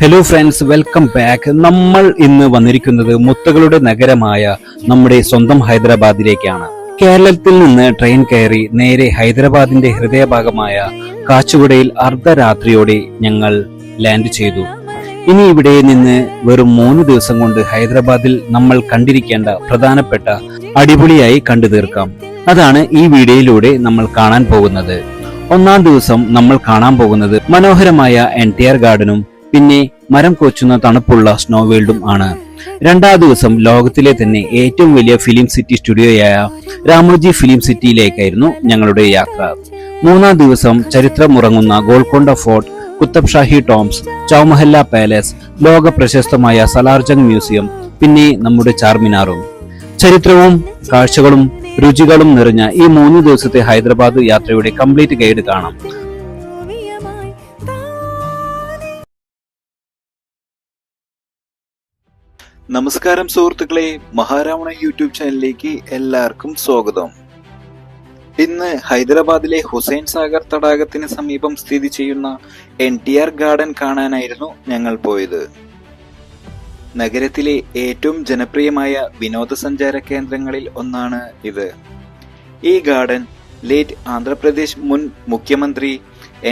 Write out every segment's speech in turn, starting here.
Hello friends, welcome back. നമ്മൾ ഇന്ന് വന്നിരിക്കുന്നത് മുത്തുകളുടെ നഗരമായ നമ്മുടെ സ്വന്തം ഹൈദരാബാദിലേക്കാണ്. കേരളത്തിൽ നിന്ന് ട്രെയിൻ കയറി നേരെ ഹൈദരാബാദിന്റെ ഹൃദയഭാഗമായ കാച്ചുകുടയിൽ അർദ്ധരാത്രിയോടെ ഞങ്ങൾ ലാൻഡ് ചെയ്തു. ഇനി ഇവിടെ നിന്ന് വെറും 3 ദിവസം കൊണ്ട് ഹൈദരാബാദിൽ നമ്മൾ കണ്ടിരിക്കേണ്ട പ്രധാനപ്പെട്ട അടിപൊളിയായി കണ്ടു തീർക്കാം. അതാണ് ഈ വീഡിയോയിലൂടെ നമ്മൾ കാണാൻ പോകുന്നത്. ഒന്നാം ദിവസം നമ്മൾ കാണാൻ പോകുന്നത് മനോഹരമായ NTR ഗാർഡനും പിന്നെ മരം കൊച്ചുന്ന തണുപ്പുള്ള സ്നോ വേൾഡും ആണ്. രണ്ടാം ദിവസം ലോകത്തിലെ തന്നെ ഏറ്റവും വലിയ ഫിലിം സിറ്റി സ്റ്റുഡിയോയായ രാമോജി ഫിലിം സിറ്റിയിലേക്കായിരുന്നു ഞങ്ങളുടെ യാത്ര. മൂന്നാം ദിവസം ചരിത്രമുറങ്ങുന്ന ഗോൾക്കൊണ്ട ഫോർട്ട്, കുത്തബ് ഷാഹി ടോംസ്, ചൗമഹല്ല പാലസ്, ലോക പ്രശസ്തമായ സലാർജംഗ് മ്യൂസിയം, പിന്നെ നമ്മുടെ ചാർമിനാറും. ചരിത്രവും കാഴ്ചകളും രുചികളും നിറഞ്ഞ ഈ 3 ദിവസത്തെ ഹൈദരാബാദ് യാത്രയുടെ കംപ്ലീറ്റ് ഗൈഡ് കാണാം. നമസ്കാരം സുഹൃത്തുക്കളെ, മഹാരാവണ യൂട്യൂബ് ചാനലിലേക്ക് എല്ലാവർക്കും സ്വാഗതം. ഇന്ന് ഹൈദരാബാദിലെ ഹുസൈൻ സാഗർ തടാകത്തിന് സമീപം സ്ഥിതി ചെയ്യുന്ന NTR ഗാർഡൻ കാണാനായിരുന്നു ഞങ്ങൾ പോയത്. നഗരത്തിലെ ഏറ്റവും ജനപ്രിയമായ വിനോദസഞ്ചാര കേന്ദ്രങ്ങളിൽ ഒന്നാണ് ഇത്. ഈ ഗാർഡൻ ലേറ്റ് ആന്ധ്രാപ്രദേശ് മുൻ മുഖ്യമന്ത്രി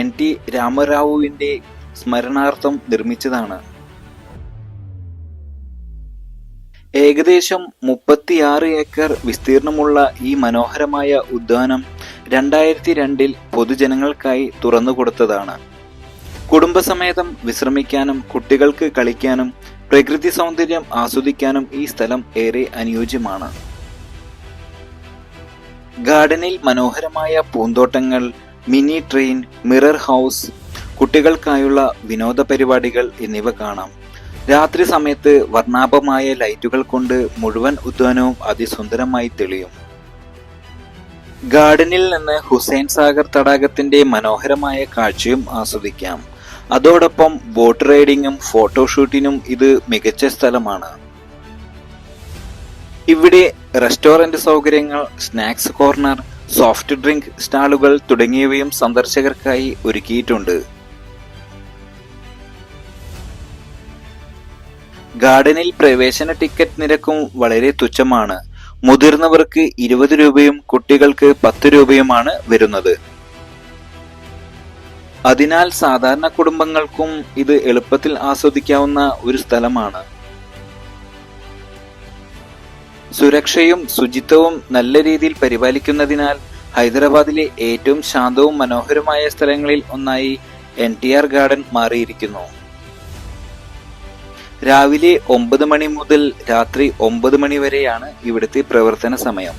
NT രാമറാവുവിന്റെ സ്മരണാർത്ഥം നിർമ്മിച്ചതാണ്. ഏകദേശം 36 ഏക്കർ വിസ്തീർണമുള്ള ഈ മനോഹരമായ ഉദ്യാനം 2002 പൊതുജനങ്ങൾക്കായി തുറന്നുകൊടുത്തതാണ്. കുടുംബസമേതം വിശ്രമിക്കാനും കുട്ടികൾക്ക് കളിക്കാനും പ്രകൃതി സൗന്ദര്യം ആസ്വദിക്കാനും ഈ സ്ഥലം ഏറെ അനുയോജ്യമാണ്. ഗാർഡനിൽ മനോഹരമായ പൂന്തോട്ടങ്ങൾ, മിനി ട്രെയിൻ, മിറർ ഹൗസ്, കുട്ടികൾക്കായുള്ള വിനോദ പരിപാടികൾ എന്നിവ കാണാം. രാത്രി സമയത്ത് വർണ്ണാഭമായ ലൈറ്റുകൾ കൊണ്ട് മുഴുവൻ ഉദ്യാനവും അതിസുന്ദരമായി തെളിയും. ഗാർഡനിൽ നിന്ന് ഹുസൈൻ സാഗർ തടാകത്തിന്റെ മനോഹരമായ കാഴ്ചയും ആസ്വദിക്കാം. അതോടൊപ്പം ബോട്ട് റൈഡിങ്ങും ഫോട്ടോഷൂട്ടിനും ഇത് മികച്ച സ്ഥലമാണ്. ഇവിടെ റെസ്റ്റോറന്റ് സൗകര്യങ്ങൾ, സ്നാക്സ് കോർണർ, സോഫ്റ്റ് ഡ്രിങ്ക് സ്റ്റാളുകൾ തുടങ്ങിയവയും സന്ദർശകർക്കായി ഒരുക്കിയിട്ടുണ്ട്. ഗാർഡനിൽ പ്രവേശന ടിക്കറ്റ് നിരക്കും വളരെ തുച്ഛമാണ്. മുതിർന്നവർക്ക് 20 രൂപയും കുട്ടികൾക്ക് 10 രൂപയുമാണ് വരുന്നത്. അതിനാൽ സാധാരണ കുടുംബങ്ങൾക്കും ഇത് എളുപ്പത്തിൽ ആസ്വദിക്കാവുന്ന ഒരു സ്ഥലമാണ്. സുരക്ഷയും ശുചിത്വവും നല്ല രീതിയിൽ പരിപാലിക്കുന്നതിനാൽ ഹൈദരാബാദിലെ ഏറ്റവും ശാന്തവും മനോഹരമായ സ്ഥലങ്ങളിൽ ഒന്നായി NTR ഗാർഡൻ മാറിയിരിക്കുന്നു. രാവിലെ 9 മണി മുതൽ രാത്രി 9 മണി വരെയാണ് ഇവിടുത്തെ പ്രവർത്തന സമയം.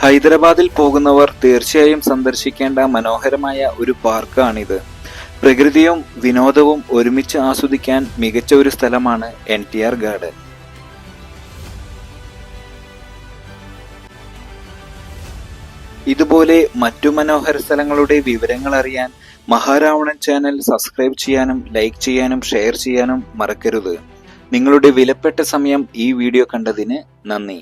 ഹൈദരാബാദിൽ പോകുന്നവർ തീർച്ചയായും സന്ദർശിക്കേണ്ട മനോഹരമായ ഒരു പാർക്കാണിത്. പ്രകൃതിയും വിനോദവും ഒരുമിച്ച് ആസ്വദിക്കാൻ മികച്ച ഒരു സ്ഥലമാണ് NTR ഗാർഡൻ. ഇതുപോലെ മറ്റു മനോഹര സ്ഥലങ്ങളുടെ വിവരങ്ങൾ അറിയാൻ മഹാരാവണൻ ചാനൽ സബ്സ്ക്രൈബ് ചെയ്യാനും ലൈക്ക് ചെയ്യാനും ഷെയർ ചെയ്യാനും മറക്കരുത്. നിങ്ങളുടെ വിലപ്പെട്ട സമയം ഈ വീഡിയോ കണ്ടതിന് നന്ദി.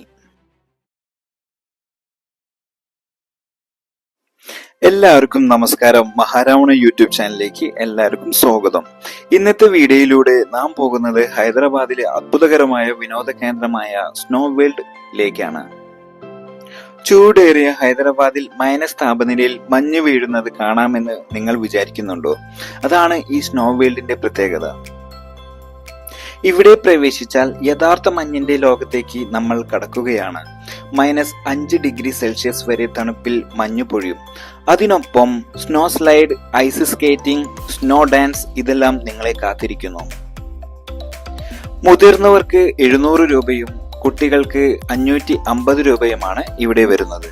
എല്ലാവർക്കും നമസ്കാരം. മഹാരാവണ യൂട്യൂബ് ചാനലിലേക്ക് എല്ലാവർക്കും സ്വാഗതം. ഇന്നത്തെ വീഡിയോയിലൂടെ നാം പോകുന്നത് ഹൈദരാബാദിലെ അത്ഭുതകരമായ വിനോദ കേന്ദ്രമായ സ്നോ വേൾഡിലേക്കാണ്. ചൂടേറിയ ഹൈദരാബാദിൽ മൈനസ് താപനിലയിൽ മഞ്ഞ് വീഴുന്നത് കാണാമെന്ന് നിങ്ങൾ വിചാരിക്കുന്നുണ്ടോ? അതാണ് ഈ സ്നോ വേൾഡിന്റെ പ്രത്യേകത. ഇവിടെ പ്രവേശിച്ചാൽ യഥാർത്ഥ മഞ്ഞിന്റെ ലോകത്തേക്ക് നമ്മൾ കടക്കുകയാണ്. -5 ഡിഗ്രി സെൽഷ്യസ് വരെ തണുപ്പിൽ മഞ്ഞു പൊഴിയും. അതിനൊപ്പം snow slide, ice skating, snow dance ഇതെല്ലാം നിങ്ങളെ കാത്തിരിക്കുന്നു. മുതിർന്നവർക്ക് 700 രൂപയും കുട്ടികൾക്ക് 550 രൂപയുമാണ് ഇവിടെ വരുന്നത്.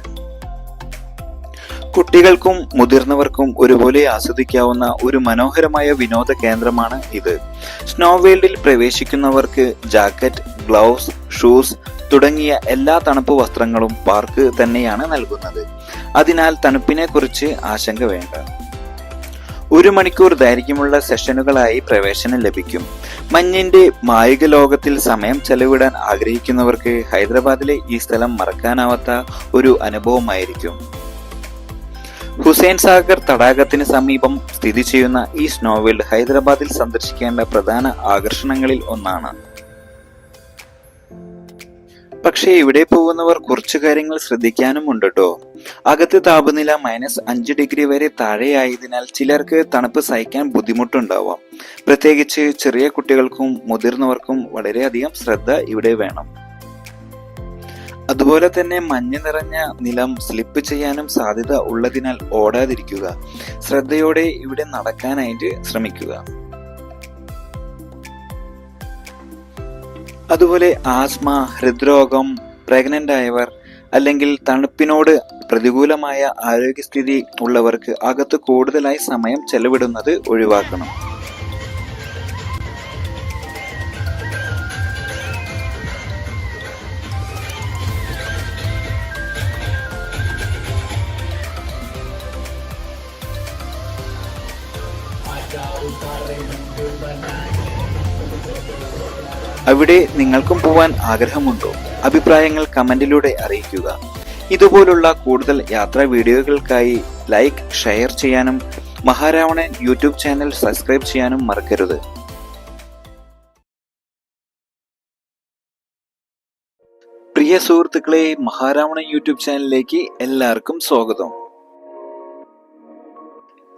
കുട്ടികൾക്കും മുതിർന്നവർക്കും ഒരുപോലെ ആസ്വദിക്കാവുന്ന ഒരു മനോഹരമായ വിനോദ കേന്ദ്രമാണ് ഇത്. സ്നോ വേൾഡിൽ പ്രവേശിക്കുന്നവർക്ക് ജാക്കറ്റ്, ഗ്ലൗസ്, ഷൂസ് തുടങ്ങിയ എല്ലാ തണുപ്പ് വസ്ത്രങ്ങളും പാർക്ക് തന്നെയാണ് നൽകുന്നത്. അതിനാൽ തണുപ്പിനെ കുറിച്ച് ആശങ്ക വേണ്ട. 1 മണിക്കൂർ ദൈർഘ്യമുള്ള സെഷനുകളായി പ്രവേശനം ലഭിക്കും. മഞ്ഞിന്റെ മായിക ലോകത്തിൽ സമയം ചെലവിടാൻ ആഗ്രഹിക്കുന്നവർക്ക് ഹൈദരാബാദിലെ ഈ സ്ഥലം മറക്കാനാവാത്ത ഒരു അനുഭവമായിരിക്കും. ഹുസൈൻ സാഗർ തടാകത്തിന് സമീപം സ്ഥിതി ചെയ്യുന്ന ഈ സ്നോ വേൾഡ് ഹൈദരാബാദിൽ സന്ദർശിക്കേണ്ട പ്രധാന ആകർഷണങ്ങളിൽ ഒന്നാണ്. പക്ഷേ ഇവിടെ പോകുന്നവർ കുറച്ചു കാര്യങ്ങൾ ശ്രദ്ധിക്കാനും ഉണ്ട് കേട്ടോ. അകത്ത് താപനില -5 ഡിഗ്രി വരെ താഴെയായതിനാൽ ചിലർക്ക് തണുപ്പ് സഹിക്കാൻ ബുദ്ധിമുട്ടുണ്ടാവാം. പ്രത്യേകിച്ച് ചെറിയ കുട്ടികൾക്കും മുതിർന്നവർക്കും വളരെയധികം ശ്രദ്ധ ഇവിടെ വേണം. അതുപോലെ തന്നെ മഞ്ഞ് നിറഞ്ഞ നിലം സ്ലിപ്പ് ചെയ്യാനും സാധ്യത ഉള്ളതിനാൽ ഓടാതിരിക്കുക. ശ്രദ്ധയോടെ ഇവിടെ നടക്കാനായിട്ട് ശ്രമിക്കുക. അതുപോലെ ആസ്മ, ഹൃദ്രോഗം, പ്രഗ്നന്റ് ആയവർ അല്ലെങ്കിൽ തണുപ്പിനോട് പ്രതികൂലമായ ആരോഗ്യസ്ഥിതി ഉള്ളവർക്ക് അകത്ത് കൂടുതലായി സമയം ചെലവിടുന്നത് ഒഴിവാക്കണം. അവിടെ നിങ്ങൾക്കും പോവാൻ ആഗ്രഹമുണ്ടോ? അഭിപ്രായങ്ങൾ കമന്റിലൂടെ അറിയിക്കുക. ഇതുപോലുള്ള കൂടുതൽ യാത്രാ വീഡിയോകൾക്കായി ലൈക്ക്, ഷെയർ ചെയ്യാനും മഹാരാവണൻ യൂട്യൂബ് ചാനൽ സബ്സ്ക്രൈബ് ചെയ്യാനും മറക്കരുത്. പ്രിയ സുഹൃത്തുക്കളെ, മഹാരാവണൻ യൂട്യൂബ് ചാനലിലേക്ക് എല്ലാവർക്കും സ്വാഗതം.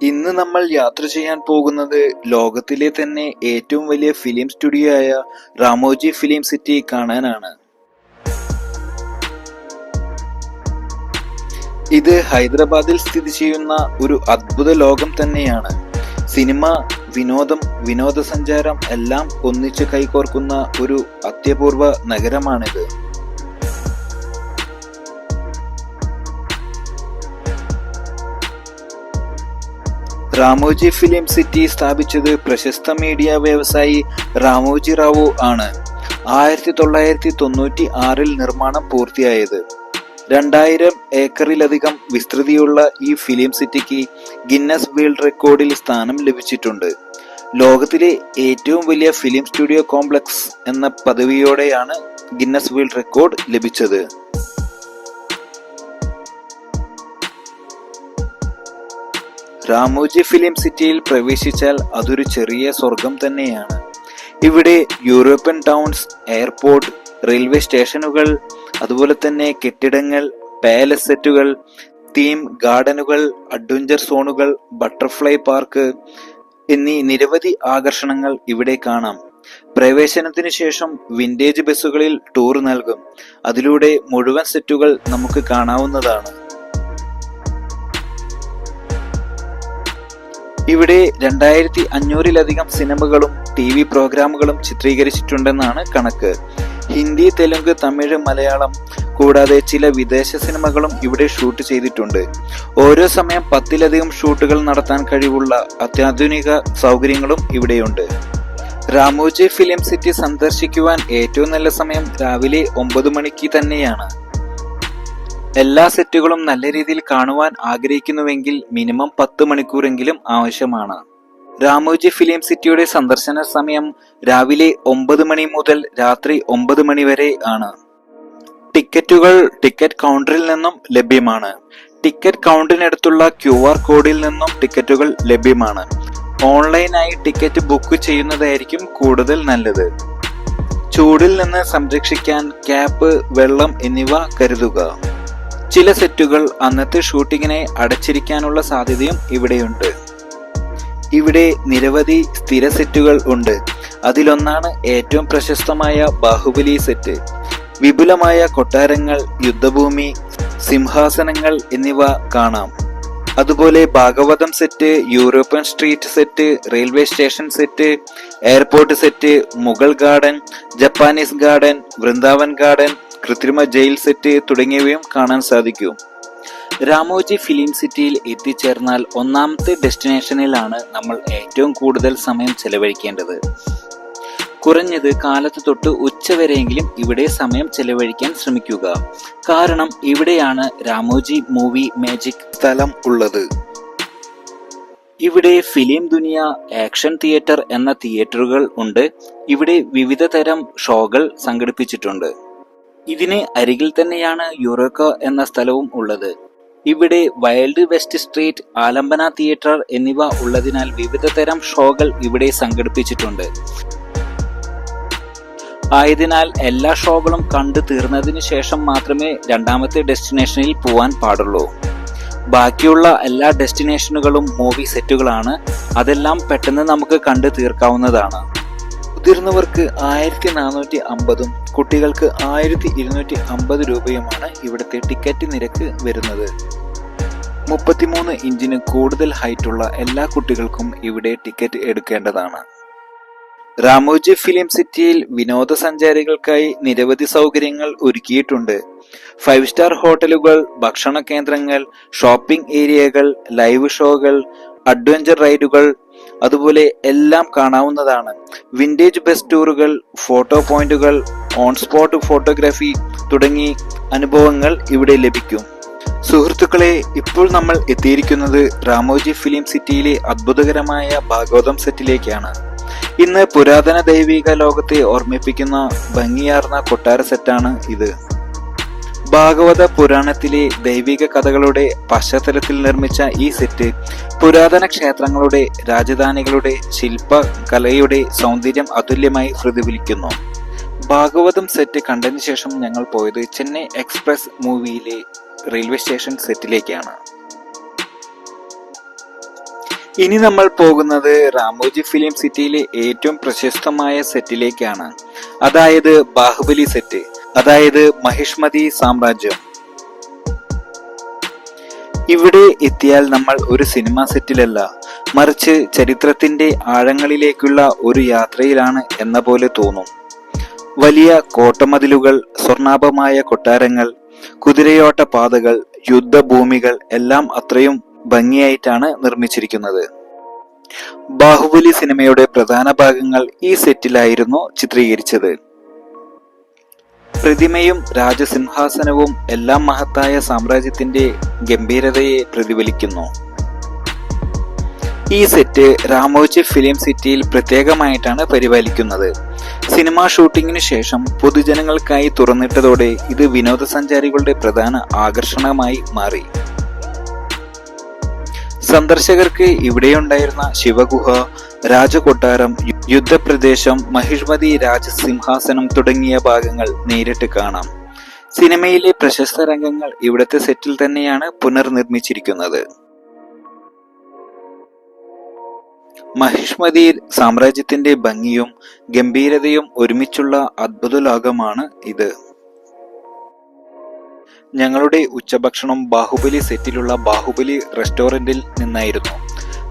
ഇന്ന് നമ്മൾ യാത്ര ചെയ്യാൻ പോകുന്നത് ലോകത്തിലെ തന്നെ ഏറ്റവും വലിയ ഫിലിം സ്റ്റുഡിയോ ആയ റാമോജി ഫിലിം സിറ്റി കാണാനാണ്. ഇത് ഹൈദരാബാദിൽ സ്ഥിതി ചെയ്യുന്ന ഒരു അദ്ഭുത ലോകം തന്നെയാണ്. സിനിമ, വിനോദം, വിനോദസഞ്ചാരം എല്ലാം ഒന്നിച്ച് കൈകോർക്കുന്ന ഒരു അത്യപൂർവ നഗരമാണിത്. റാമോജി ഫിലിം സിറ്റി സ്ഥാപിച്ചത് പ്രശസ്ത മീഡിയ വ്യവസായി റാമോജി റാവു ആണ്. 1996 നിർമ്മാണം പൂർത്തിയായത്. 2000 ഏക്കറിലധികം വിസ്തൃതിയുള്ള ഈ ഫിലിം സിറ്റിക്ക് ഗിന്നസ് വേൾഡ് റെക്കോർഡിൽ സ്ഥാനം ലഭിച്ചിട്ടുണ്ട്. ലോകത്തിലെ ഏറ്റവും വലിയ ഫിലിം സ്റ്റുഡിയോ കോംപ്ലക്സ് എന്ന പദവിയോടെയാണ് ഗിന്നസ് വേൾഡ് റെക്കോർഡ് ലഭിച്ചത്. റാമോജി ഫിലിം സിറ്റിയിൽ പ്രവേശിച്ചാൽ അതൊരു ചെറിയ സ്വർഗം തന്നെയാണ്. ഇവിടെ യൂറോപ്യൻ ടൗൺസ്, എയർപോർട്ട്, റെയിൽവേ സ്റ്റേഷനുകൾ, അതുപോലെ തന്നെ കെട്ടിടങ്ങൾ, പാലസ് സെറ്റുകൾ, തീം ഗാർഡനുകൾ, അഡ്വഞ്ചർ സോണുകൾ, ബട്ടർഫ്ലൈ പാർക്ക് എന്നീ നിരവധി ആകർഷണങ്ങൾ ഇവിടെ കാണാം. പ്രവേശനത്തിന് ശേഷം വിന്റേജ് ബസ്സുകളിൽ ടൂർ നൽകും. അതിലൂടെ മുഴുവൻ സെറ്റുകൾ നമുക്ക് കാണാവുന്നതാണ്. ഇവിടെ 2500-ലധികം സിനിമകളും TV പ്രോഗ്രാമുകളും ചിത്രീകരിച്ചിട്ടുണ്ടെന്നാണ് കണക്ക്. ഹിന്ദി, തെലുങ്ക്, തമിഴ്, മലയാളം കൂടാതെ ചില വിദേശ സിനിമകളും ഇവിടെ ഷൂട്ട് ചെയ്തിട്ടുണ്ട്. ഓരോ സമയം 10-ലധികം ഷൂട്ടുകൾ നടത്താൻ കഴിവുള്ള അത്യാധുനിക സൗകര്യങ്ങളും ഇവിടെയുണ്ട്. റാമോജി ഫിലിം സിറ്റി സന്ദർശിക്കുവാൻ ഏറ്റവും നല്ല സമയം രാവിലെ 9 മണിക്ക് തന്നെയാണ്. എല്ലാ സെറ്റുകളും നല്ല രീതിയിൽ കാണുവാൻ ആഗ്രഹിക്കുന്നുവെങ്കിൽ മിനിമം 10 മണിക്കൂറെങ്കിലും ആവശ്യമാണ്. റാമോജി ഫിലിം സിറ്റിയുടെ സന്ദർശന സമയം രാവിലെ 9 മണി മുതൽ രാത്രി 9 മണി വരെ ആണ്. ടിക്കറ്റുകൾ ടിക്കറ്റ് കൗണ്ടറിൽ നിന്നും ലഭ്യമാണ്. ടിക്കറ്റ് കൗണ്ടറിനടുത്തുള്ള QR കോഡിൽ നിന്നും ടിക്കറ്റുകൾ ലഭ്യമാണ്. ഓൺലൈനായി ടിക്കറ്റ് ബുക്ക് ചെയ്യുന്നതായിരിക്കും കൂടുതൽ നല്ലത്. ചൂടിൽ നിന്ന് സംരക്ഷിക്കാൻ ക്യാപ്പ്, വെള്ളം എന്നിവ കരുതുക. ചില സെറ്റുകൾ അന്നത്തെ ഷൂട്ടിങ്ങിനെ അടച്ചിരിക്കാനുള്ള സാധ്യതയും ഇവിടെയുണ്ട്. ഇവിടെ നിരവധി സ്ഥിര സെറ്റുകൾ ഉണ്ട്. അതിലൊന്നാണ് ഏറ്റവും പ്രശസ്തമായ ബാഹുബലി സെറ്റ്. വിപുലമായ കൊട്ടാരങ്ങൾ, യുദ്ധഭൂമി, സിംഹാസനങ്ങൾ എന്നിവ കാണാം. അതുപോലെ Bhagavatam set, European street set, railway station set, airport set, Mughal garden, Japanese garden, Vrindavan garden, കൃത്രിമ ജയിൽ സെറ്റ് തുടങ്ങിയവയും കാണാൻ സാധിക്കും. രാമോജി ഫിലിം സിറ്റിയിൽ എത്തിച്ചേർന്നാൽ ഒന്നാമത്തെ ഡെസ്റ്റിനേഷനിലാണ് നമ്മൾ ഏറ്റവും കൂടുതൽ സമയം ചെലവഴിക്കേണ്ടത്. കുറഞ്ഞത് കാലത്ത് തൊട്ട് ഉച്ചവരെയെങ്കിലും ഇവിടെ സമയം ചെലവഴിക്കാൻ ശ്രമിക്കുക. കാരണം ഇവിടെയാണ് രാമോജി മൂവി മാജിക് സ്ഥലം ഉള്ളത്. ഇവിടെ ഫിലിം ദുനിയ, ആക്ഷൻ തിയേറ്റർ എന്ന തിയേറ്ററുകൾ ഉണ്ട്. ഇവിടെ വിവിധ തരം ഷോകൾ സംഘടിപ്പിച്ചിട്ടുണ്ട്. ഇതിന് അരികിൽ തന്നെയാണ് യുറോക്ക എന്ന സ്ഥലവും ഉള്ളത്. ഇവിടെ വൈൽഡ് വെസ്റ്റ് സ്ട്രീറ്റ്, ആലംബന തിയേറ്റർ എന്നിവ ഉള്ളതിനാൽ വിവിധ തരം ഷോകൾ ഇവിടെ സംഘടിപ്പിച്ചിട്ടുണ്ട്. ആയതിനാൽ എല്ലാ ഷോകളും കണ്ടു തീർന്നതിന് ശേഷം മാത്രമേ രണ്ടാമത്തെ ഡെസ്റ്റിനേഷനിൽ പോവാൻ പാടുള്ളൂ. ബാക്കിയുള്ള എല്ലാ ഡെസ്റ്റിനേഷനുകളും മൂവി സെറ്റുകളാണ്. അതെല്ലാം പെട്ടെന്ന് നമുക്ക് കണ്ടു തീർക്കാവുന്നതാണ്. മുതിർന്നവർക്ക് 1450 കുട്ടികൾക്ക് 1250 രൂപയുമാണ് ഇവിടുത്തെ ടിക്കറ്റ് നിരക്ക് വരുന്നത്. 33 ഇഞ്ചിന് കൂടുതൽ ഹൈറ്റുള്ള എല്ലാ കുട്ടികൾക്കും ഇവിടെ ടിക്കറ്റ് എടുക്കേണ്ടതാണ്. രാമോജി ഫിലിം സിറ്റിയിൽ വിനോദസഞ്ചാരികൾക്കായി നിരവധി സൗകര്യങ്ങൾ ഒരുക്കിയിട്ടുണ്ട്. 5 സ്റ്റാർ ഹോട്ടലുകൾ, ഭക്ഷണ കേന്ദ്രങ്ങൾ, ഷോപ്പിംഗ് ഏരിയകൾ, ലൈവ് ഷോകൾ, അഡ്വഞ്ചർ റൈഡുകൾ, അതുപോലെ എല്ലാം കാണാവുന്നതാണ്. വിന്റേജ് ബസ് ടൂറുകൾ, ഫോട്ടോ പോയിന്റുകൾ, ഓൺ സ്പോട്ട് ഫോട്ടോഗ്രാഫി തുടങ്ങി അനുഭവങ്ങൾ ഇവിടെ ലഭിക്കും. സുഹൃത്തുക്കളെ, ഇപ്പോൾ നമ്മൾ എത്തിയിരിക്കുന്നത് രാമോജി ഫിലിം സിറ്റിയിലെ അത്ഭുതകരമായ ഭാഗവതം സെറ്റിലേക്കാണ്. ഇന്ന് പുരാതന ദൈവിക ലോകത്തെ ഓർമ്മിപ്പിക്കുന്ന ഭംഗിയാർന്ന കൊട്ടാര സെറ്റാണ് ഇത്. ഭാഗവത പുരാണത്തിലെ ദൈവിക കഥകളുടെ പശ്ചാത്തലത്തിൽ നിർമ്മിച്ച ഈ സെറ്റ് പുരാതന ക്ഷേത്രങ്ങളുടെ, രാജധാനികളുടെ ശില്പകലയുടെ സൗന്ദര്യം അതുല്യമായി പ്രതിഫലിക്കുന്നു. ഭാഗവതം സെറ്റ് കണ്ടതിന് ശേഷം ഞങ്ങൾ പോയത് ചെന്നൈ എക്സ്പ്രസ് മൂവിയിലെ റെയിൽവേ സ്റ്റേഷൻ സെറ്റിലേക്കാണ്. ഇനി നമ്മൾ പോകുന്നത് രാമോജി ഫിലിം സിറ്റിയിലെ ഏറ്റവും പ്രശസ്തമായ സെറ്റിലേക്കാണ്. അതായത് ബാഹുബലി സെറ്റ്, അതായത് മഹിഷ്മതി സാമ്രാജ്യം. ഇവിടെ എത്തിയാൽ നമ്മൾ ഒരു സിനിമ സെറ്റിലല്ല, മറിച്ച് ചരിത്രത്തിന്റെ ആഴങ്ങളിലേക്കുള്ള ഒരു യാത്രയിലാണ് എന്ന പോലെ തോന്നും. വലിയ കോട്ടമതിലുകൾ, സ്വർണ്ണാഭമായ കൊട്ടാരങ്ങൾ, കുതിരയോട്ട പാതകൾ, യുദ്ധഭൂമികൾ എല്ലാം അത്രയും ഭംഗിയായിട്ടാണ് നിർമ്മിച്ചിരിക്കുന്നത്. ബാഹുബലി സിനിമയുടെ പ്രധാന ഭാഗങ്ങൾ ഈ സെറ്റിലായിരുന്നു ചിത്രീകരിച്ചത്. പ്രതിമയും രാജസിംഹാസനവും എല്ലാം മഹത്തായ സാമ്രാജ്യത്തിന്റെ ഗംഭീരതയെ പ്രതിഫലിക്കുന്നു. ഈ സെറ്റ് രാമോജി ഫിലിം സിറ്റിയിൽ പ്രത്യേകമായിട്ടാണ് പരിപാലിക്കുന്നത്. സിനിമാ ഷൂട്ടിങ്ങിനു ശേഷം പൊതുജനങ്ങൾക്കായി തുറന്നിട്ടതോടെ ഇത് വിനോദസഞ്ചാരികളുടെ പ്രധാന ആകർഷണമായി മാറി. സന്ദർശകർക്ക് ഇവിടെയുണ്ടായിരുന്ന ശിവഗുഹ, രാജകൊട്ടാരം, യുദ്ധപ്രദേശം, മഹിഷ്മതി രാജസിംഹാസനം തുടങ്ങിയ ഭാഗങ്ങൾ നേരിട്ട് കാണാം. സിനിമയിലെ പ്രശസ്ത രംഗങ്ങൾ ഇവിടത്തെ സെറ്റിൽ തന്നെയാണ് പുനർനിർമ്മിച്ചിരിക്കുന്നത്. മഹിഷ്മതി സാമ്രാജ്യത്തിന്റെ ഭംഗിയും ഗംഭീരതയും ഒരുമിച്ചുള്ള അദ്ഭുത ലോകമാണ് ഇത്. ഞങ്ങളുടെ ഉച്ചഭക്ഷണം ബാഹുബലി സെറ്റിലുള്ള ബാഹുബലി റെസ്റ്റോറന്റിൽ നിന്നായിരുന്നു.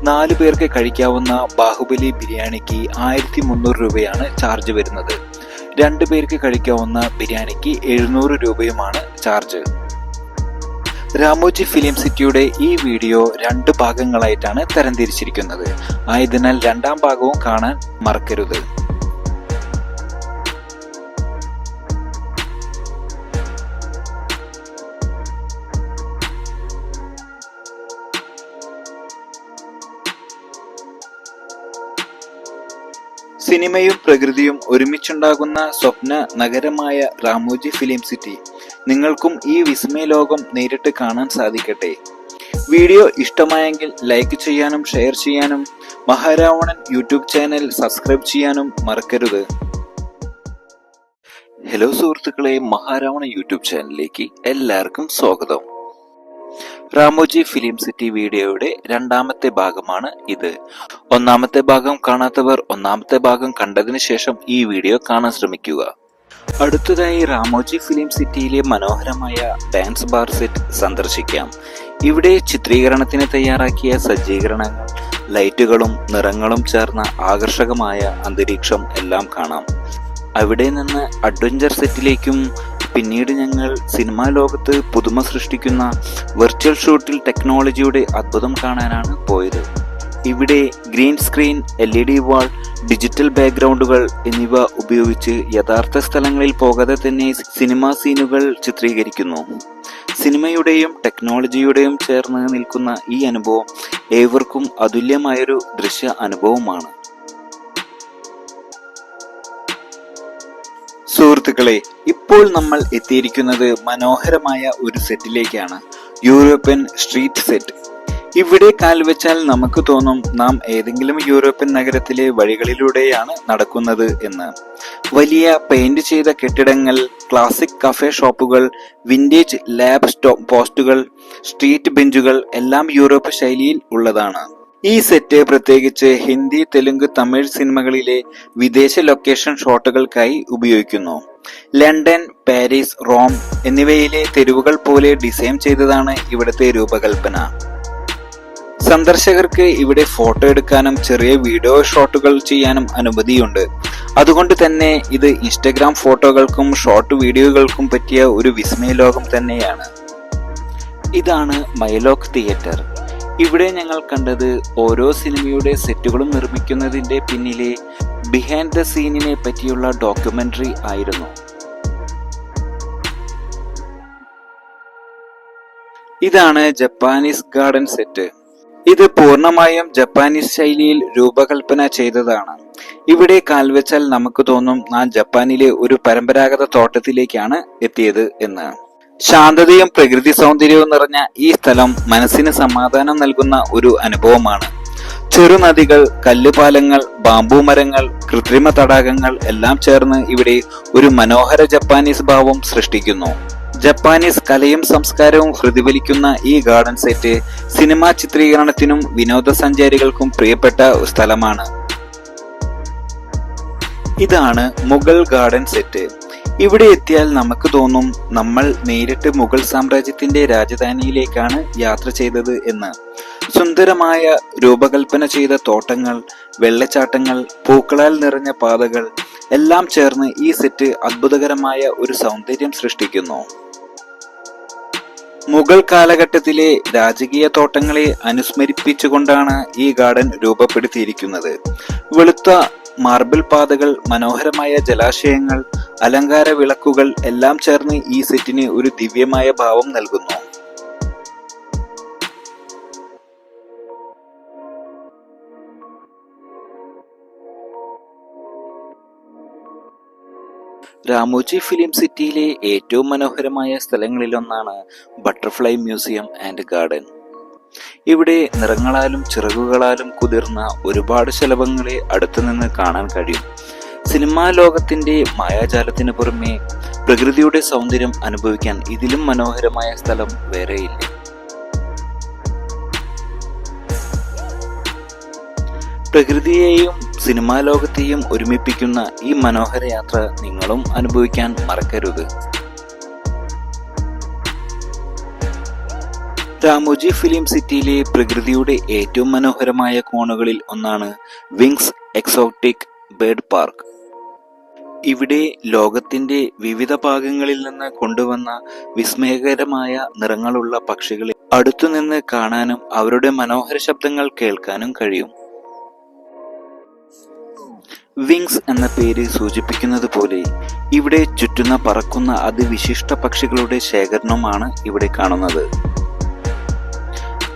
4 പേർക്ക് കഴിക്കാവുന്ന ബാഹുബലി ബിരിയാണിക്ക് 1300 രൂപയാണ് ചാർജ് വരുന്നത്. 2 പേർക്ക് കഴിക്കാവുന്ന ബിരിയാണിക്ക് 700 രൂപയുമാണ് ചാർജ്. രാമോജി ഫിലിം സിറ്റിയുടെ ഈ വീഡിയോ 2 ഭാഗങ്ങളായിട്ടാണ് തരംതിരിച്ചിരിക്കുന്നത്. ആയതിനാൽ 2ാം ഭാഗവും കാണാൻ മറക്കരുത്. സിനിമയും പ്രകൃതിയും ഒരുമിച്ചുണ്ടാകുന്ന സ്വപ്ന നഗരമായ രാമോജി ഫിലിം സിറ്റി. നിങ്ങൾക്കും ഈ വിസ്മയ ലോകം നേരിട്ട് കാണാൻ സാധിക്കട്ടെ. വീഡിയോ ഇഷ്ടമായെങ്കിൽ ലൈക്ക് ചെയ്യാനും ഷെയർ ചെയ്യാനും മഹാരാവണൻ യൂട്യൂബ് ചാനൽ സബ്സ്ക്രൈബ് ചെയ്യാനും മറക്കരുത്. ഹലോ സുഹൃത്തുക്കളെ, മഹാരാവണൻ യൂട്യൂബ് ചാനലിലേക്ക് എല്ലാവർക്കും സ്വാഗതം. രാമോജി ഫിലിം സിറ്റി വീഡിയോയുടെ 2ാമത്തെ ഭാഗമാണ് ഇത്. 1ാമത്തെ ഭാഗം കാണാത്തവർ 1ാമത്തെ ഭാഗം കണ്ടതിന് ശേഷം ഈ വീഡിയോ കാണാൻ ശ്രമിക്കുക. അടുത്തതായി രാമോജി ഫിലിം സിറ്റിയിലെ മനോഹരമായ ഡാൻസ് ബാർ സെറ്റ് സന്ദർശിക്കാം. ഇവിടെ ചിത്രീകരണത്തിന് തയ്യാറാക്കിയ സജ്ജീകരണങ്ങൾ, ലൈറ്റുകളും നിറങ്ങളും ചേർന്ന ആകർഷകമായ അന്തരീക്ഷം എല്ലാം കാണാം. അവിടെ നിന്ന് അഡ്വഞ്ചർ സെറ്റിലേക്കും പിന്നീട് ഞങ്ങൾ സിനിമാ ലോകത്ത് പുതുമ സൃഷ്ടിക്കുന്ന വെർച്വൽ ഷൂട്ടിൽ ടെക്നോളജിയുടെ അത്ഭുതം കാണാനാണ് പോയത്. ഇവിടെ ഗ്രീൻ സ്ക്രീൻ, LED വാൾ, ഡിജിറ്റൽ ബാക്ക്ഗ്രൗണ്ടുകൾ എന്നിവ ഉപയോഗിച്ച് യഥാർത്ഥ സ്ഥലങ്ങളിൽ പോകാതെ തന്നെ സിനിമാ സീനുകൾ ചിത്രീകരിക്കുന്നു. സിനിമയുടെയും ടെക്നോളജിയുടെയും ചേർന്ന് നിൽക്കുന്ന ഈ അനുഭവം ഏവർക്കും അതുല്യമായൊരു ദൃശ്യ അനുഭവമാണ്. സുഹൃത്തുക്കളെ, ഇപ്പോൾ നമ്മൾ എത്തിയിരിക്കുന്നത് മനോഹരമായ ഒരു സെറ്റിലേക്കാണ്. European street set. ഇവിടെ കാൽവെച്ചാൽ നമുക്ക് തോന്നും നാം ഏതെങ്കിലും യൂറോപ്യൻ നഗരത്തിലെ വഴികളിലൂടെയാണ് നടക്കുന്നത് എന്ന്. വലിയ പെയിന്റ് ചെയ്ത കെട്ടിടങ്ങൾ, ക്ലാസിക് കഫേ ഷോപ്പുകൾ, വിന്റേജ് ലാബ് പോസ്റ്റുകൾ, സ്ട്രീറ്റ് ബെഞ്ചുകൾ എല്ലാം യൂറോപ്പ് ശൈലിയിൽ ഉള്ളതാണ്. ഈ സെറ്റ് പ്രത്യേകിച്ച് ഹിന്ദി, തെലുങ്ക്, തമിഴ് സിനിമകളിലെ വിദേശ ലൊക്കേഷൻ ഷോട്ടുകൾക്കായി ഉപയോഗിക്കുന്നു. ലണ്ടൻ, പാരീസ്, റോം എന്നിവയിലെ തെരുവുകൾ പോലെ ഡിസൈൻ ചെയ്തതാണ് ഇവിടുത്തെ രൂപകൽപ്പന. സന്ദർശകർക്ക് ഇവിടെ ഫോട്ടോ എടുക്കാനും ചെറിയ വീഡിയോ ഷോട്ടുകൾ ചെയ്യാനും അനുമതിയുണ്ട്. അതുകൊണ്ട് തന്നെ ഇത് ഇൻസ്റ്റഗ്രാം ഫോട്ടോകൾക്കും ഷോർട്ട് വീഡിയോകൾക്കും പറ്റിയ ഒരു വിസ്മയ ലോകം തന്നെയാണ്. ഇതാണ് മൈലോക്ക് തിയേറ്റർ. ഇവിടെ ഞങ്ങൾ കണ്ടത് ഓരോ സിനിമയുടെ സെറ്റുകളും നിർമ്മിക്കുന്നതിന്റെ പിന്നിലെ ബിഹൈൻഡ് ദ സീനിനെ പറ്റിയുള്ള ഡോക്യുമെന്ററി ആയിരുന്നു. ഇതാണ് ജപ്പാനീസ് ഗാർഡൻ സെറ്റ്. ഇത് പൂർണ്ണമായും ജപ്പാനീസ് ശൈലിയിൽ രൂപകൽപ്പന ചെയ്തതാണ്. ഇവിടെ കാൽവെച്ചാൽ നമുക്ക് തോന്നും നാം ജപ്പാനിലെ ഒരു പരമ്പരാഗത തോട്ടത്തിലേക്കാണ് എത്തിയത് എന്ന്. ശാന്തതയും പ്രകൃതി സൗന്ദര്യവും നിറഞ്ഞ ഈ സ്ഥലം മനസ്സിന് സമാധാനം നൽകുന്ന ഒരു അനുഭവമാണ്. ചെറുനദികൾ, കല്ലുപാലങ്ങൾ, ബാംബു മരങ്ങൾ, കൃത്രിമ തടാകങ്ങൾ എല്ലാം ചേർന്ന് ഇവിടെ ഒരു മനോഹര ജപ്പാനീസ് ഭാവം സൃഷ്ടിക്കുന്നു. ജപ്പാനീസ് കലയും സംസ്കാരവും പ്രതിഫലിക്കുന്ന ഈ ഗാർഡൻ സെറ്റ് സിനിമാ ചിത്രീകരണത്തിനും വിനോദസഞ്ചാരികൾക്കും പ്രിയപ്പെട്ട സ്ഥലമാണ്. ഇതാണ് മുഗൾ ഗാർഡൻ സെറ്റ്. ഇവിടെ എത്തിയാൽ നമുക്ക് തോന്നും നമ്മൾ നേരിട്ട് മുഗൾ സാമ്രാജ്യത്തിന്റെ രാജധാനിയിലേക്കാണ് യാത്ര ചെയ്തത് എന്ന്. സുന്ദരമായ രൂപകൽപ്പന ചെയ്ത തോട്ടങ്ങൾ, വെള്ളച്ചാട്ടങ്ങൾ, പൂക്കളാൽ നിറഞ്ഞ പാതകൾ എല്ലാം ചേർന്ന് ഈ സെറ്റ് അത്ഭുതകരമായ ഒരു സൗന്ദര്യം സൃഷ്ടിക്കുന്നു. മുഗൾ കാലഘട്ടത്തിലെ രാജകീയ തോട്ടങ്ങളെ അനുസ്മരിപ്പിച്ചുകൊണ്ടാണ് ഈ ഗാർഡൻ രൂപപ്പെടുത്തിയിരിക്കുന്നത്. വെളുത്ത മാർബിൾ പാതകൾ, മനോഹരമായ ജലാശയങ്ങൾ, അലങ്കാര വിളക്കുകൾ എല്ലാം ചേർന്ന് ഈ സെറ്റിന് ഒരു ദിവ്യമായ ഭാവം നൽകുന്നു. രാമോജി ഫിലിം സിറ്റിയിലെ ഏറ്റവും മനോഹരമായ സ്ഥലങ്ങളിലൊന്നാണ് ബട്ടർഫ്ലൈ മ്യൂസിയം ആൻഡ് ഗാർഡൻ. ഇവിടെ നിറങ്ങളാലും ചിറകുകളാലും കുതിർന്ന ഒരുപാട് ശലഭങ്ങളെ അടുത്തുനിന്ന് കാണാൻ കഴിയും. സിനിമാ ലോകത്തിന്റെ മായാജാലത്തിന് പുറമെ പ്രകൃതിയുടെ സൗന്ദര്യം അനുഭവിക്കാൻ ഇതിലും മനോഹരമായ സ്ഥലം വേറെയില്ല. പ്രകൃതിയെയും സിനിമാ ലോകത്തെയും ഒരുമിപ്പിക്കുന്ന ഈ മനോഹര യാത്ര നിങ്ങളും അനുഭവിക്കാൻ മറക്കരുത്. രാമോജി ഫിലിം സിറ്റിയിലെ പ്രകൃതിയുടെ ഏറ്റവും മനോഹരമായ കോണുകളിൽ ഒന്നാണ് വിങ്സ് എക്സോട്ടിക് ബേർഡ് പാർക്ക്. ഇവിടെ ലോകത്തിന്റെ വിവിധ ഭാഗങ്ങളിൽ നിന്ന് കൊണ്ടുവന്ന വിസ്മയകരമായ നിറങ്ങളുള്ള പക്ഷികളെ അടുത്തുനിന്ന് കാണാനും അവരുടെ മനോഹര ശബ്ദങ്ങൾ കേൾക്കാനും കഴിയും. വിങ്സ് എന്ന പേര് സൂചിപ്പിക്കുന്നത് പോലെ ഇവിടെ ചുറ്റുന്ന പറക്കുന്ന അതിവിശിഷ്ട പക്ഷികളുടെ ശേഖരണമാണ് ഇവിടെ കാണുന്നത്.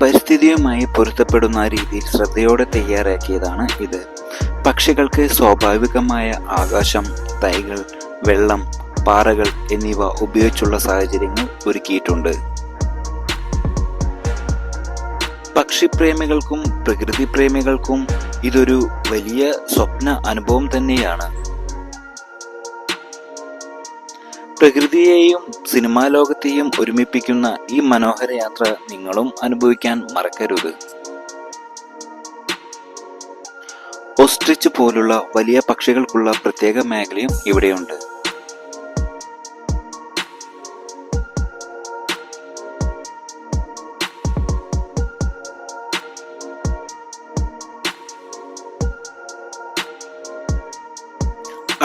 പരിസ്ഥിതിയുമായി പൊരുത്തപ്പെടുന്ന രീതിയിൽ ശ്രദ്ധയോടെ തയ്യാറാക്കിയതാണ് ഇത്. പക്ഷികൾക്ക് സ്വാഭാവികമായ ആകാശം, തൈകൾ, വെള്ളം, പാറകൾ എന്നിവ ഉപയോഗിച്ചുള്ള സാഹചര്യങ്ങൾ ഒരുക്കിയിട്ടുണ്ട്. പക്ഷിപ്രേമികൾക്കും പ്രകൃതി പ്രേമികൾക്കും ഇതൊരു വലിയ സ്വപ്ന അനുഭവം തന്നെയാണ്. പ്രകൃതിയെയും സിനിമാ ലോകത്തെയും ഒരുമിപ്പിക്കുന്ന ഈ മനോഹര യാത്ര നിങ്ങളും അനുഭവിക്കാൻ മറക്കരുത്. ഓസ്ട്രിച്ച് പോലുള്ള വലിയ പക്ഷികൾക്കുള്ള പ്രത്യേക മേഖലയും ഇവിടെയുണ്ട്.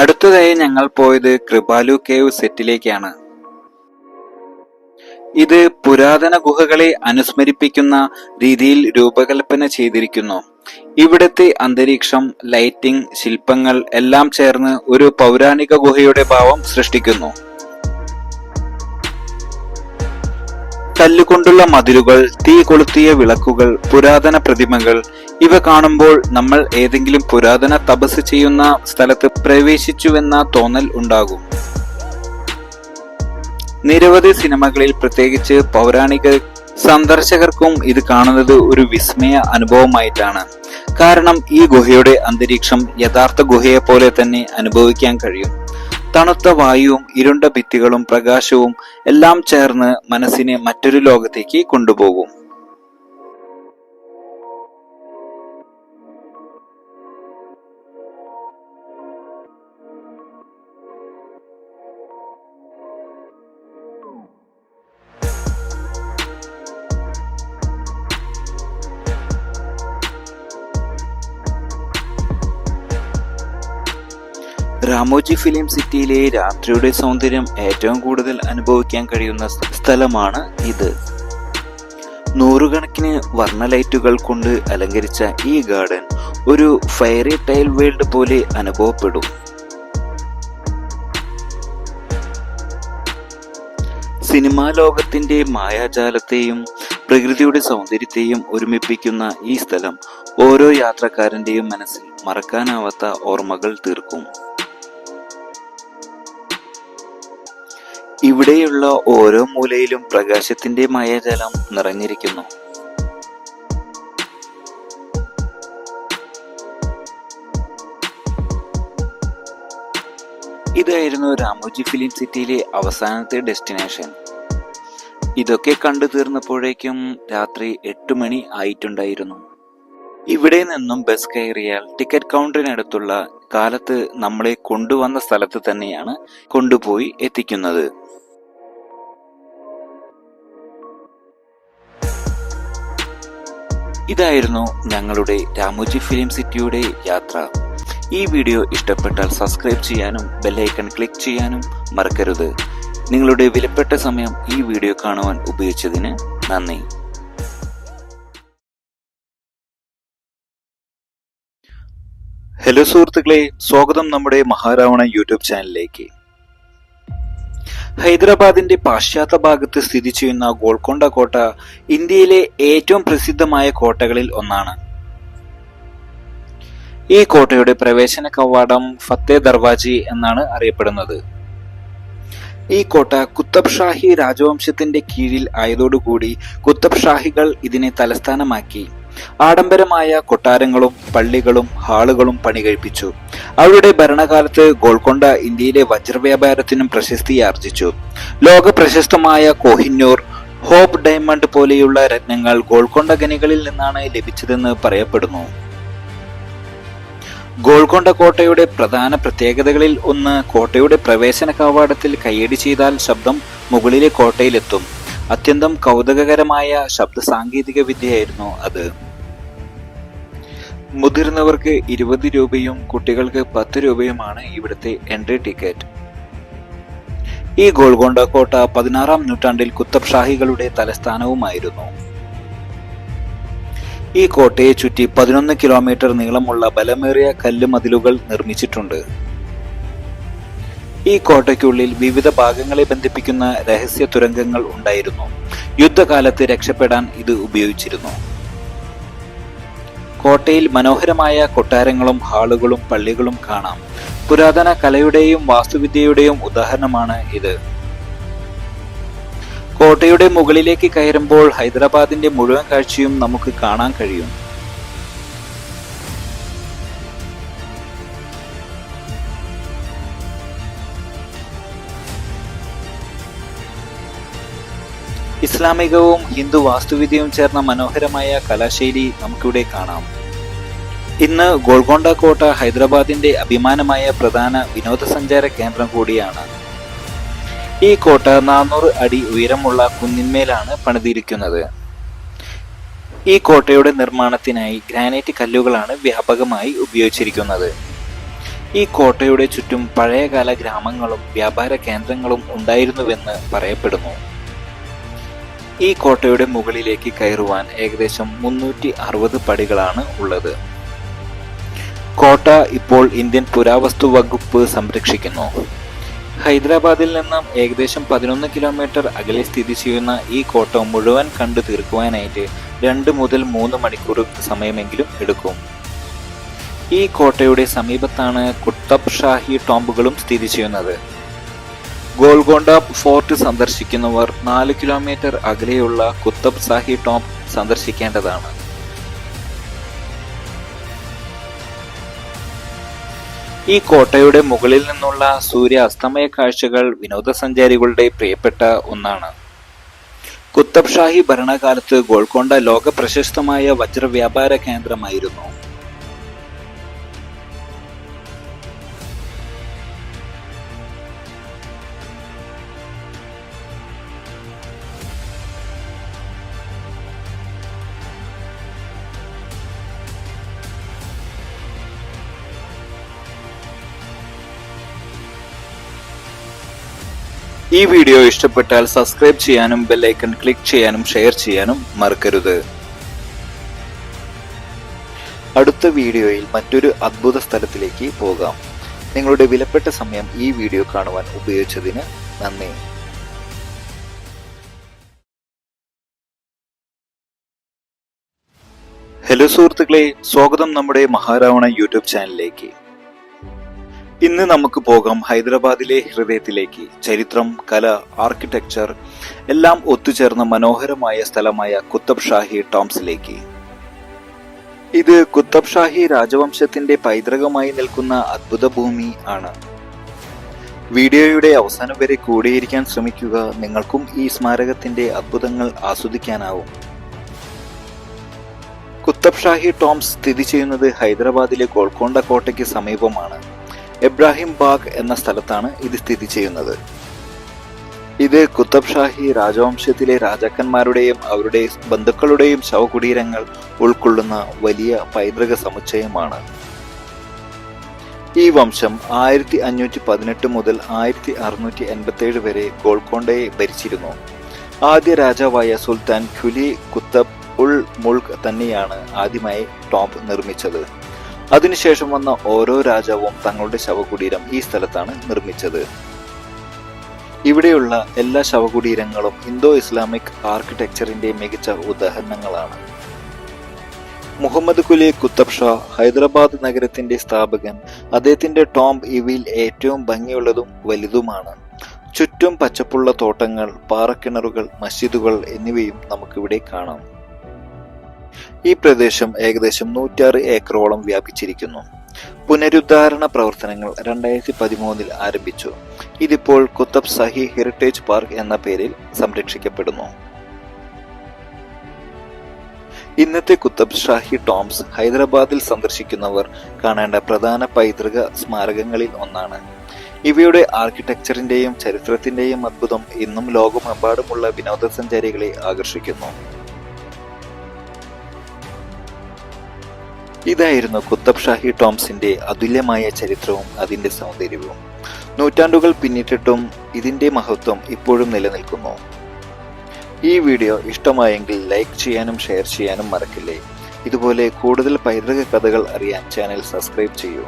അടുത്തതായി ഞങ്ങൾ പോയത് കൃപാലു കേവ് സെറ്റിലേക്കാണ്. ഇത് പുരാതന ഗുഹകളെ അനുസ്മരിപ്പിക്കുന്ന രീതിയിൽ രൂപകൽപ്പന ചെയ്തിരിക്കുന്നു. ഇവിടുത്തെ അന്തരീക്ഷം, ലൈറ്റിംഗ്, ശില്പങ്ങൾ എല്ലാം ചേർന്ന് ഒരു പൗരാണിക ഗുഹയുടെ ഭാവം സൃഷ്ടിക്കുന്നു. കല്ലുകൊണ്ടുള്ള മതിലുകൾ, തീ കൊളുത്തിയ വിളക്കുകൾ, പുരാതന പ്രതിമകൾ ഇവ കാണുമ്പോൾ നമ്മൾ ഏതെങ്കിലും പുരാതന തപസ് ചെയ്യുന്ന സ്ഥലത്ത് പ്രവേശിച്ചുവെന്ന തോന്നൽ ഉണ്ടാകും. നിരവധി സിനിമകളിൽ, പ്രത്യേകിച്ച് പൗരാണിക സന്ദർശകർക്കും ഇത് കാണുന്നത് ഒരു വിസ്മയ അനുഭവമായിട്ടാണ്. കാരണം ഈ ഗുഹയുടെ അന്തരീക്ഷം യഥാർത്ഥ ഗുഹയെ പോലെ തന്നെ അനുഭവിക്കാൻ കഴിയും. തണുത്ത വായുവും ഇരുണ്ട ഭിത്തികളും പ്രകാശവും എല്ലാം ചേർന്ന് മനസ്സിനെ മറ്റൊരു ലോകത്തേക്ക് കൊണ്ടുപോകും. രാമോജി ഫിലിം സിറ്റിയിലെ രാത്രിയുടെ സൗന്ദര്യം ഏറ്റവും കൂടുതൽ അനുഭവിക്കാൻ കഴിയുന്ന സ്ഥലമാണ് ഇത്. നൂറുകണക്കിന് വർണ്ണ ലൈറ്റുകൾ കൊണ്ട് അലങ്കരിച്ച ഈ ഗാർഡൻ ഒരു ഫെയറി ടൈൽ വേൾഡ് പോലെ അനുഭവപ്പെടും. സിനിമാ ലോകത്തിന്റെ മായാജാലത്തെയും പ്രകൃതിയുടെ സൗന്ദര്യത്തെയും ഒരുമിപ്പിക്കുന്ന ഈ സ്ഥലം ഓരോ യാത്രക്കാരന്റെയും മനസ്സിൽ മറക്കാനാവാത്ത ഓർമ്മകൾ തീർക്കും. ഇവിടെയുള്ള ഓരോ മൂലയിലും പ്രകാശത്തിന്റെ മായാജാലം നിറഞ്ഞിരിക്കുന്നു. ഇതായിരുന്നു രാമോജി ഫിലിം സിറ്റിയിലെ അവസാനത്തെ ഡെസ്റ്റിനേഷൻ. ഇതൊക്കെ കണ്ടു തീർന്നപ്പോഴേക്കും രാത്രി 8 മണി ആയിട്ടുണ്ടായിരുന്നു. ഇവിടെ നിന്നും ബസ് കയറിയാൽ ടിക്കറ്റ് കൗണ്ടറിനടുത്തുള്ള കാലത്ത് നമ്മളെ കൊണ്ടുവന്ന സ്ഥലത്ത് തന്നെയാണ് കൊണ്ടുപോയി എത്തിക്കുന്നത്. ഇതായിരുന്നു ഞങ്ങളുടെ രാമോജി ഫിലിം സിറ്റിയുടെ യാത്ര. ഈ വീഡിയോ ഇഷ്ടപ്പെട്ടാൽ സബ്സ്ക്രൈബ് ചെയ്യാനും ബെല്ലൈക്കൺ ക്ലിക്ക് ചെയ്യാനും മറക്കരുത്. നിങ്ങളുടെ വിലപ്പെട്ട സമയം ഈ വീഡിയോ കാണുവാൻ ഉപയോഗിച്ചതിന് നന്ദി. ഹലോ സുഹൃത്തുക്കളെ, സ്വാഗതം നമ്മുടെ മഹാരാവണ യൂട്യൂബ് ചാനലിലേക്ക്. ഹൈദരാബാദിന്റെ പാശ്ചാത്യ ഭാഗത്ത് സ്ഥിതി ചെയ്യുന്ന ഗോൾക്കൊണ്ട കോട്ട ഇന്ത്യയിലെ ഏറ്റവും പ്രസിദ്ധമായ കോട്ടകളിൽ ഒന്നാണ്. ഈ കോട്ടയുടെ പ്രവേശന കവാടം ഫത്തേ ദർവാജി എന്നാണ് അറിയപ്പെടുന്നത്. ഈ കോട്ട കുത്തബ് ഷാഹി രാജവംശത്തിന്റെ കീഴിൽ ആയതോടുകൂടി കുത്തബ് ഷാഹികൾ ഇതിനെ തലസ്ഥാനമാക്കി ആഡംബരമായ കൊട്ടാരങ്ങളും പള്ളികളും ഹാളുകളും പണികഴിപ്പിച്ചു. അവരുടെ ഭരണകാലത്ത് ഗോൾക്കൊണ്ട ഇന്ത്യയിലെ വജ്രവ്യാപാരത്തിനും പ്രശസ്തിയാർജിച്ചു. ലോക പ്രശസ്തമായ കോഹിന്നൂർ, ഹോപ്പ് ഡയമണ്ട് പോലെയുള്ള രത്നങ്ങൾ ഗോൾക്കൊണ്ട ഖനികളിൽ നിന്നാണ് ലഭിച്ചതെന്ന് പറയപ്പെടുന്നു. ഗോൾക്കൊണ്ട കോട്ടയുടെ പ്രധാന പ്രത്യേകതകളിൽ ഒന്ന്, കോട്ടയുടെ പ്രവേശന കവാടത്തിൽ കയ്യടി ചെയ്താൽ ശബ്ദം മുകളിലെ കോട്ടയിലെത്തും. അത്യന്തം കൗതുകകരമായ ശബ്ദ സാങ്കേതിക വിദ്യയായിരുന്നു അത്. മുതിർന്നവർക്ക് 20 രൂപയും കുട്ടികൾക്ക് 10 രൂപയുമാണ് ഇവിടുത്തെ എൻട്രി ടിക്കറ്റ്. ഈ ഗോൾക്കൊണ്ട കോട്ട 16-ാം നൂറ്റാണ്ടിൽ കുത്തബ് ഷാഹികളുടെ തലസ്ഥാനവുമായിരുന്നു. ഈ കോട്ടയെ ചുറ്റി 11 കിലോമീറ്റർ നീളമുള്ള ബലമേറിയ കല്ലുമതിലുകൾ നിർമ്മിച്ചിട്ടുണ്ട്. ഈ കോട്ടയ്ക്കുള്ളിൽ വിവിധ ഭാഗങ്ങളെ ബന്ധിപ്പിക്കുന്ന രഹസ്യ തുരങ്കങ്ങൾ ഉണ്ടായിരുന്നു. യുദ്ധകാലത്ത് രക്ഷപ്പെടാൻ ഇത് ഉപയോഗിച്ചിരുന്നു. കോട്ടയിൽ മനോഹരമായ കൊട്ടാരങ്ങളും ഹാളുകളും പള്ളികളും കാണാം. പുരാതന കലയുടെയും വാസ്തുവിദ്യയുടെയും ഉദാഹരണമാണ് ഇത്. കോട്ടയുടെ മുകളിലേക്ക് കയറുമ്പോൾ ഹൈദരാബാദിന്റെ മുഴുവൻ കാഴ്ചയും നമുക്ക് കാണാൻ കഴിയും. ഇസ്ലാമികവും ഹിന്ദു വാസ്തുവിദ്യയും ചേർന്ന മനോഹരമായ കലാശൈലി നമുക്കിവിടെ കാണാം. ഇന്ന് ഗോൾക്കൊണ്ട കോട്ട ഹൈദരാബാദിന്റെ അഭിമാനമായ പ്രധാന വിനോദസഞ്ചാര കേന്ദ്രം കൂടിയാണ്. ഈ കോട്ട 400 അടി ഉയരമുള്ള കുന്നിന്മേലാണ് പണിതിരിക്കുന്നത്. ഈ കോട്ടയുടെ നിർമ്മാണത്തിനായി ഗ്രാനൈറ്റ് കല്ലുകളാണ് വ്യാപകമായി ഉപയോഗിച്ചിരിക്കുന്നത്. ഈ കോട്ടയുടെ ചുറ്റും പഴയകാല ഗ്രാമങ്ങളും വ്യാപാര കേന്ദ്രങ്ങളും ഉണ്ടായിരുന്നുവെന്ന് പറയപ്പെടുന്നു. ഈ കോട്ടയുടെ മുകളിലേക്ക് കയറുവാൻ ഏകദേശം 360 പടികളാണ് ഉള്ളത്. കോട്ട ഇപ്പോൾ ഇന്ത്യൻ പുരാവസ്തു വകുപ്പ് സംരക്ഷിക്കുന്നു. ഹൈദരാബാദിൽ നിന്നും ഏകദേശം 11 കിലോമീറ്റർ അകലെ സ്ഥിതി ചെയ്യുന്ന ഈ കോട്ട മുഴുവൻ കണ്ടു തീർക്കുവാനായിട്ട് 2 മുതൽ 3 മണിക്കൂർ സമയമെങ്കിലും എടുക്കും. ഈ കോട്ടയുടെ സമീപത്താണ് കുത്തബ് ഷാഹി ടോംബുകളും സ്ഥിതി ചെയ്യുന്നത്. ഗോൽക്കൊണ്ട ഫോർട്ട് സന്ദർശിക്കുന്നവർ 4 കിലോമീറ്റർ അകലെയുള്ള കുത്തബ് ഷാഹി ടോംബ് സന്ദർശിക്കേണ്ടതാണ്. ഈ കോട്ടയുടെ മുകളിൽ നിന്നുള്ള സൂര്യാസ്തമയ കാഴ്ചകൾ വിനോദസഞ്ചാരികളുടെ പ്രിയപ്പെട്ട ഒന്നാണ്. കുത്തബ് ഷാഹി ഭരണകാലത്ത് ഗോൽക്കൊണ്ട ലോക പ്രശസ്തമായ വജ്രവ്യാപാര കേന്ദ്രമായിരുന്നു. ഈ വീഡിയോ ഇഷ്ടപ്പെട്ടാൽ സബ്സ്ക്രൈബ് ചെയ്യാനും ബെൽ ഐക്കൺ ക്ലിക്ക് ചെയ്യാനും ഷെയർ ചെയ്യാനും മറക്കരുത്. അടുത്ത വീഡിയോയിൽ മറ്റൊരു അത്ഭുത സ്ഥലത്തിലേക്ക് പോകാം. നിങ്ങളുടെ വിലപ്പെട്ട സമയം ഈ വീഡിയോ കാണുവാൻ ഉപയോഗിച്ചതിന് നന്ദി. ഹലോ സുഹൃത്തുക്കളെ, സ്വാഗതം നമ്മുടെ മഹാരാവണ യൂട്യൂബ് ചാനലിലേക്ക്. ഇന്ന് നമുക്ക് പോകാം ഹൈദരാബാദിലെ ഹൃദയത്തിലേക്ക്. ചരിത്രം, കല, ആർക്കിടെക്ചർ എല്ലാം ഒത്തുചേർന്ന മനോഹരമായ സ്ഥലമായ കുത്തബ് ഷാഹി ടോംബ്സിലേക്ക്. ഇത് കുത്തബ് ഷാഹി രാജവംശത്തിന്റെ പൈതൃകമായി നിൽക്കുന്ന അദ്ഭുത ഭൂമി ആണ്. വീഡിയോയുടെ അവസാനം വരെ കൂടിയിരിക്കാൻ ശ്രമിക്കുക. നിങ്ങൾക്കും ഈ സ്മാരകത്തിന്റെ അദ്ഭുതങ്ങൾ ആസ്വദിക്കാനാവും. കുത്തബ് ഷാഹി ടോംബ്സ് സ്ഥിതി ചെയ്യുന്നത് ഹൈദരാബാദിലെ ഗോൽക്കൊണ്ട കോട്ടയ്ക്ക് സമീപമാണ്. ഇബ്രാഹിം ബാഗ് എന്ന സ്ഥലത്താണ് ഇത് സ്ഥിതി ചെയ്യുന്നത്. ഇത് കുത്തബ് ഷാഹി രാജവംശത്തിലെ രാജാക്കന്മാരുടെയും അവരുടെ ബന്ധുക്കളുടെയും ശവകുടീരങ്ങൾ ഉൾക്കൊള്ളുന്ന വലിയ പൈതൃക സമുച്ചയമാണ്. ഈ വംശം 1518 മുതൽ 1687 വരെ ഗോൽക്കൊണ്ടയെ ഭരിച്ചിരുന്നു. ആദ്യ രാജാവായ സുൽത്താൻ ഖുലി കുത്തബ് ഉൾ മുൾക്ക് തന്നെയാണ് ആദ്യമായി ടോംബ് നിർമ്മിച്ചത്. അതിനുശേഷം വന്ന ഓരോ രാജാവും തങ്ങളുടെ ശവകുടീരം ഈ സ്ഥലത്താണ് നിർമ്മിച്ചത്. ഇവിടെയുള്ള എല്ലാ ശവകുടീരങ്ങളും ഇന്തോ ഇസ്ലാമിക് ആർക്കിടെക്ചറിന്റെ മികച്ച ഉദാഹരണങ്ങളാണ്. മുഹമ്മദ് കുലി കുത്തബ് ഷാ, ഹൈദരാബാദ് നഗരത്തിന്റെ സ്ഥാപകൻ, അദ്ദേഹത്തിന്റെ ടോംബ് ഇവയിൽ ഏറ്റവും ഭംഗിയുള്ളതും വലുതുമാണ്. ചുറ്റും പച്ചപ്പുള്ള തോട്ടങ്ങൾ, പാറക്കിണറുകൾ, മസ്ജിദുകൾ എന്നിവയും നമുക്കിവിടെ കാണാം. ഈ പ്രദേശം ഏകദേശം 106 ഏക്കറോളം വ്യാപിച്ചിരിക്കുന്നു. പുനരുദ്ധാരണ പ്രവർത്തനങ്ങൾ 2013 ആരംഭിച്ചു. ഇതിപ്പോൾ കുത്തബ് ഷാഹി ഹെറിറ്റേജ് പാർക്ക് എന്ന പേരിൽ സംരക്ഷിക്കപ്പെടുന്നു. ഇന്നത്തെ കുത്തബ് ഷാഹി ടോംബ്സ് ഹൈദരാബാദിൽ സന്ദർശിക്കുന്നവർ കാണേണ്ട പ്രധാന പൈതൃക സ്മാരകങ്ങളിൽ ഒന്നാണ്. ഇവയുടെ ആർക്കിടെക്ചറിന്റെയും ചരിത്രത്തിന്റെയും അദ്ഭുതം ഇന്നും ലോകമെമ്പാടുമുള്ള വിനോദസഞ്ചാരികളെ ആകർഷിക്കുന്നു. ഇതായിരുന്നു കുത്തബ് ഷാഹി ടോംബ്സിന്റെ അതുല്യമായ ചരിത്രവും അതിന്റെ സൗന്ദര്യവും. നൂറ്റാണ്ടുകൾ പിന്നിട്ടിട്ടും ഇതിന്റെ മഹത്വം ഇപ്പോഴും നിലനിൽക്കുന്നു. ഈ വീഡിയോ ഇഷ്ടമായെങ്കിൽ ലൈക്ക് ചെയ്യാനും ഷെയർ ചെയ്യാനും മറക്കില്ലേ. ഇതുപോലെ കൂടുതൽ പൈതൃക കഥകൾ അറിയാൻ ചാനൽ സബ്സ്ക്രൈബ് ചെയ്യൂ.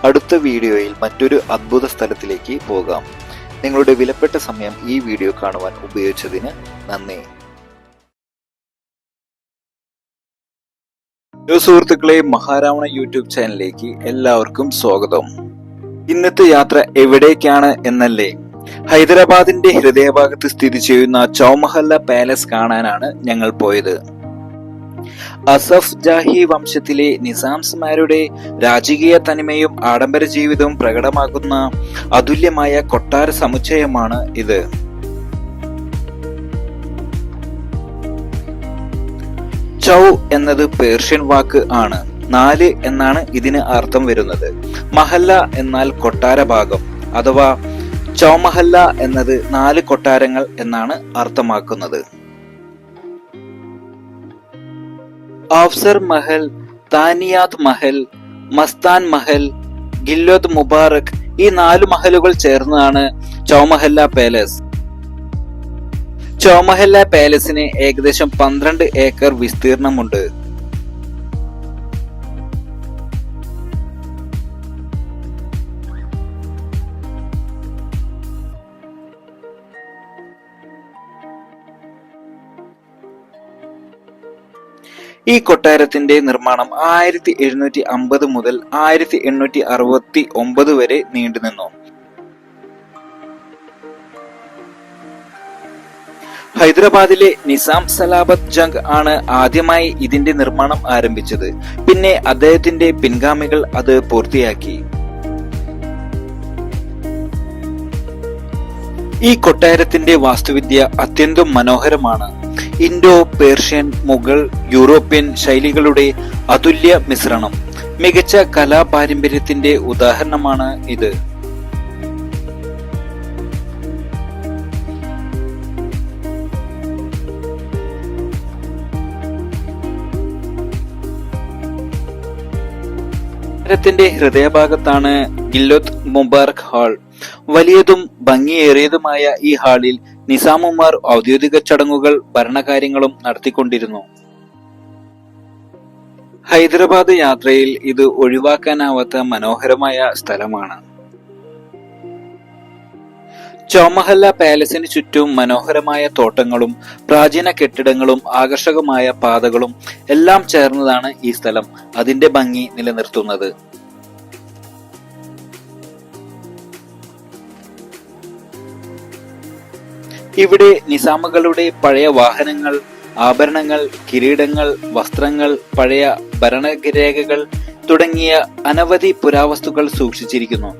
അടുത്ത വീഡിയോയിൽ മറ്റൊരു അദ്ഭുത സ്ഥലത്തിലേക്ക് പോകാം. നിങ്ങളുടെ വിലപ്പെട്ട സമയം ഈ വീഡിയോ കാണുവാൻ ഉപയോഗിച്ചതിന് നന്ദി. സുഹൃത്തുക്കളെ, മഹാരാവണ യൂട്യൂബ് ചാനലിലേക്ക് എല്ലാവർക്കും സ്വാഗതം. ഇന്നത്തെ യാത്ര എവിടേക്കാണ് എന്നല്ലേ? ഹൈദരാബാദിന്റെ ഹൃദയഭാഗത്ത് സ്ഥിതി ചെയ്യുന്ന ചൗമഹല്ല പാലസ് കാണാനാണ് ഞങ്ങൾ പോയത്. അസഫ് ജാഹി വംശത്തിലെ നിസാംസ്മാരുടെ രാജകീയ തനിമയും ആഡംബര ജീവിതവും പ്രകടമാകുന്ന അതുല്യമായ കൊട്ടാര സമുച്ചയമാണ് ഇത്. ചൗ എന്നത് പേർഷ്യൻ വാക്ക് ആണ്. 4 എന്നാണ് ഇതിന് അർത്ഥം വരുന്നത്. മഹല്ല എന്നാൽ കൊട്ടാര ഭാഗം അഥവാ ചൗമഹല്ല എന്നത് 4 കൊട്ടാരങ്ങൾ എന്നാണ് അർത്ഥമാക്കുന്നത്. അഫ്സർ മഹൽ, താനിയാത്ത് മഹൽ, മസ്താൻ മഹൽ, ഗില്ലോദ് മുബാറക് ഈ 4 മഹലുകൾ ചേർന്നതാണ് ചൗമഹല്ല പാലസ്. ചൗമഹല്ല പാലസിന് ഏകദേശം 12 ഏക്കർ വിസ്തീർണമുണ്ട്. ഈ കൊട്ടാരത്തിന്റെ നിർമ്മാണം 1750 മുതൽ 1869 വരെ നീണ്ടുനിന്നു. ഹൈദരാബാദിലെ നിസാം സലാബത്ത് ജംഗ് ആണ് ആദ്യമായി ഇതിന്റെ നിർമ്മാണം ആരംഭിച്ചത്. പിന്നെ അദ്ദേഹത്തിന്റെ പിൻഗാമികൾ അത് പൂർത്തിയാക്കി. ഈ കൊട്ടാരത്തിന്റെ വാസ്തുവിദ്യ അത്യന്തം മനോഹരമാണ്. ഇൻഡോ പേർഷ്യൻ, മുഗൾ, യൂറോപ്യൻ ശൈലികളുടെ അതുല്യ മിശ്രണം. മികച്ച കലാപാരമ്പര്യത്തിന്റെ ഉദാഹരണമാണ് ഇത്. നഗരത്തിന്റെ ഹൃദയഭാഗത്താണ് ഗില്ലോത്ത് മുബാറക് ഹാൾ. വലിയതും ഭംഗിയേറിയതുമായ ഈ ഹാളിൽ നിസാമുമാർ ഔദ്യോഗിക ചടങ്ങുകൾ, ഭരണകാര്യങ്ങളും നടത്തിക്കൊണ്ടിരുന്നു. ഹൈദരാബാദ് യാത്രയിൽ ഇത് ഒഴിവാക്കാനാവാത്ത മനോഹരമായ സ്ഥലമാണ്. ചൗമഹല്ല പാലസിന് ചുറ്റും മനോഹരമായ തോട്ടങ്ങളും പ്രാചീന കെട്ടിടങ്ങളും ആകർഷകമായ പാതകളും എല്ലാം ചേർന്നതാണ് ഈ സ്ഥലം അതിന്റെ ഭംഗി നിലനിർത്തുന്നത്. ഇവിടെ നിസാമുകളുടെ പഴയ വാഹനങ്ങൾ, ആഭരണങ്ങൾ, കിരീടങ്ങൾ, വസ്ത്രങ്ങൾ, പഴയ ഭരണരേഖകൾ തുടങ്ങിയ അനവധി പുരാവസ്തുക്കൾ സൂക്ഷിച്ചിരിക്കുന്നു.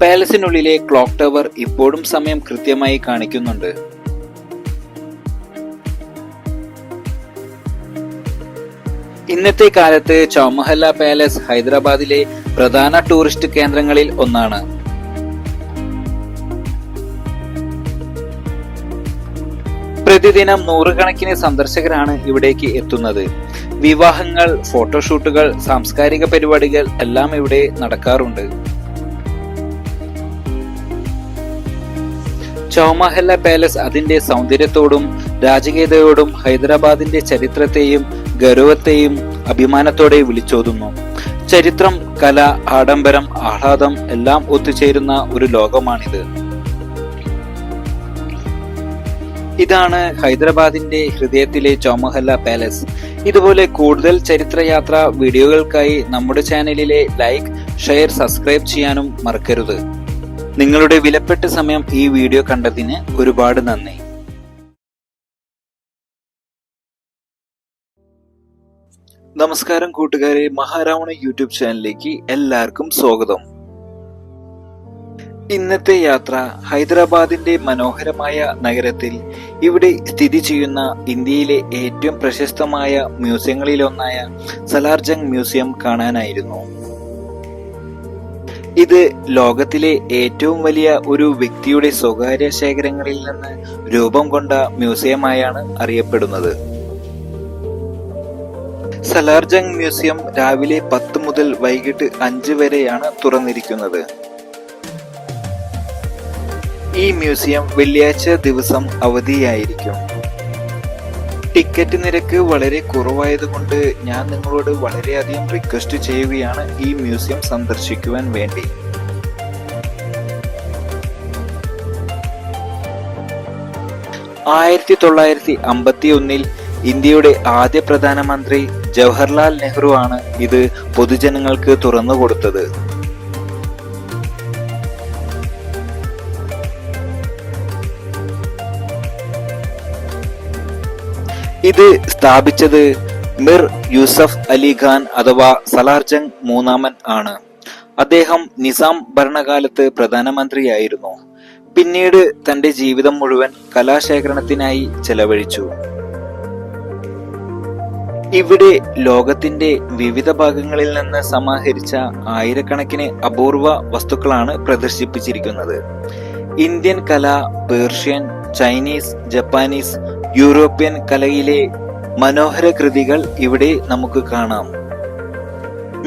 പാലസിനുള്ളിലെ ക്ലോക്ക് ടവർ ഇപ്പോഴും സമയം കൃത്യമായി കാണിക്കുന്നുണ്ട്. ഇന്നത്തെ കാലത്ത് ചൗമഹല്ല പാലസ് ഹൈദരാബാദിലെ പ്രധാന ടൂറിസ്റ്റ് കേന്ദ്രങ്ങളിൽ ഒന്നാണ്. പ്രതിദിനം നൂറുകണക്കിന് സന്ദർശകരാണ് ഇവിടേക്ക് എത്തുന്നത്. വിവാഹങ്ങൾ, ഫോട്ടോഷൂട്ടുകൾ, സാംസ്കാരിക പരിപാടികൾ എല്ലാം ഇവിടെ നടക്കാറുണ്ട്. ചൗമഹല്ല പാലസ് അതിന്റെ സൗന്ദര്യത്തോടും രാജകീയതയോടും ഹൈദരാബാദിന്റെ ചരിത്രത്തെയും ഗൗരവത്തെയും അഭിമാനത്തോടെ വിളിച്ചോതുന്നു. ചരിത്രം, കല, ആഡംബരം, ആഹ്ലാദം എല്ലാം ഒത്തുചേരുന്ന ഒരു ലോകമാണിത്. ഇതാണ് ഹൈദരാബാദിന്റെ ഹൃദയത്തിലെ ചൗമഹല്ല പാലസ്. ഇതുപോലെ കൂടുതൽ ചരിത്രയാത്ര വീഡിയോകൾക്കായി നമ്മുടെ ചാനലിലെ ലൈക്ക്, ഷെയർ, സബ്സ്ക്രൈബ് ചെയ്യാനും മറക്കരുത്. നിങ്ങളുടെ വിലപ്പെട്ട സമയം ഈ വീഡിയോ കണ്ടതിന് ഒരുപാട് നന്ദി. നമസ്കാരം കൂട്ടുകാരെ, മഹാരാവണ യൂട്യൂബ് ചാനലിലേക്ക് എല്ലാവർക്കും സ്വാഗതം. ഇന്നത്തെ യാത്ര ഹൈദരാബാദിന്റെ മനോഹരമായ നഗരത്തിൽ ഇവിടെ സ്ഥിതി ചെയ്യുന്ന ഇന്ത്യയിലെ ഏറ്റവും പ്രശസ്തമായ മ്യൂസിയങ്ങളിലൊന്നായ സലാർജംഗ് മ്യൂസിയം കാണാനായിരുന്നു. ഇത് ലോകത്തിലെ ഏറ്റവും വലിയ ഒരു വ്യക്തിയുടെ സ്വകാര്യ ശേഖരങ്ങളിൽ നിന്ന് രൂപം കൊണ്ട മ്യൂസിയമായാണ് അറിയപ്പെടുന്നത്. സലാർജംഗ് മ്യൂസിയം രാവിലെ 10 മുതൽ വൈകിട്ട് 5 വരെയാണ് തുറന്നിരിക്കുന്നത്. ഈ മ്യൂസിയം വെള്ളിയാഴ്ച ദിവസം അവധിയായിരിക്കും. ടിക്കറ്റ് നിരക്ക് വളരെ കുറവായതുകൊണ്ട് ഞാൻ നിങ്ങളോട് വളരെയധികം റിക്വസ്റ്റ് ചെയ്യുകയാണ് ഈ മ്യൂസിയം സന്ദർശിക്കുവാൻ വേണ്ടി. ആയിരത്തി 1951 ഇന്ത്യയുടെ ആദ്യ പ്രധാനമന്ത്രി ജവഹർലാൽ നെഹ്റു ആണ് ഇത് പൊതുജനങ്ങൾക്ക് തുറന്നുകൊടുത്തത്. ഇത് സ്ഥാപിച്ചത് മിർ യൂസഫ് അലി ഖാൻ അഥവാ സലാർജംഗ് മൂന്നാമൻ ആണ്. അദ്ദേഹം നിസാം ഭരണകാലത്ത് പ്രധാനമന്ത്രിയായിരുന്നു. പിന്നീട് തന്റെ ജീവിതം മുഴുവൻ കലാശേഖരണത്തിനായി ചെലവഴിച്ചു. ഇവിടെ ലോകത്തിന്റെ വിവിധ ഭാഗങ്ങളിൽ നിന്ന് സമാഹരിച്ച ആയിരക്കണക്കിന് അപൂർവ വസ്തുക്കളാണ് പ്രദർശിപ്പിച്ചിരിക്കുന്നത്. ഇന്ത്യൻ കല, പേർഷ്യൻ, ചൈനീസ്, ജപ്പാനീസ്, യൂറോപ്യൻ കലയിലെ മനോഹര കൃതികൾ ഇവിടെ നമുക്ക് കാണാം.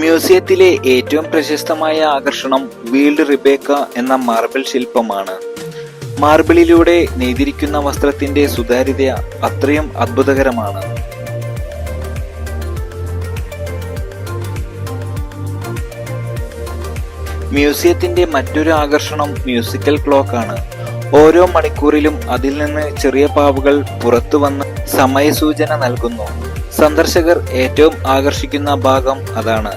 മ്യൂസിയത്തിലെ ഏറ്റവും പ്രശസ്തമായ ആകർഷണം വീൽഡ് റിബേക്ക എന്ന മാർബിൾ ശില്പമാണ്. മാർബിളിലൂടെ നെയ്തിരിക്കുന്ന വസ്ത്രത്തിന്റെ സുതാര്യത അത്രയും അത്ഭുതകരമാണ്. മ്യൂസിയത്തിന്റെ മറ്റൊരു ആകർഷണം മ്യൂസിക്കൽ ക്ലോക്ക് ആണ്. ഓരോ മണിക്കൂറിലും അതിൽ നിന്ന് ചെറിയ പാവുകൾ പുറത്തു വന്ന് സമയസൂചന നൽകുന്നു. സന്ദർശകർ ഏറ്റവും ആകർഷിക്കുന്ന ഭാഗം അതാണ്.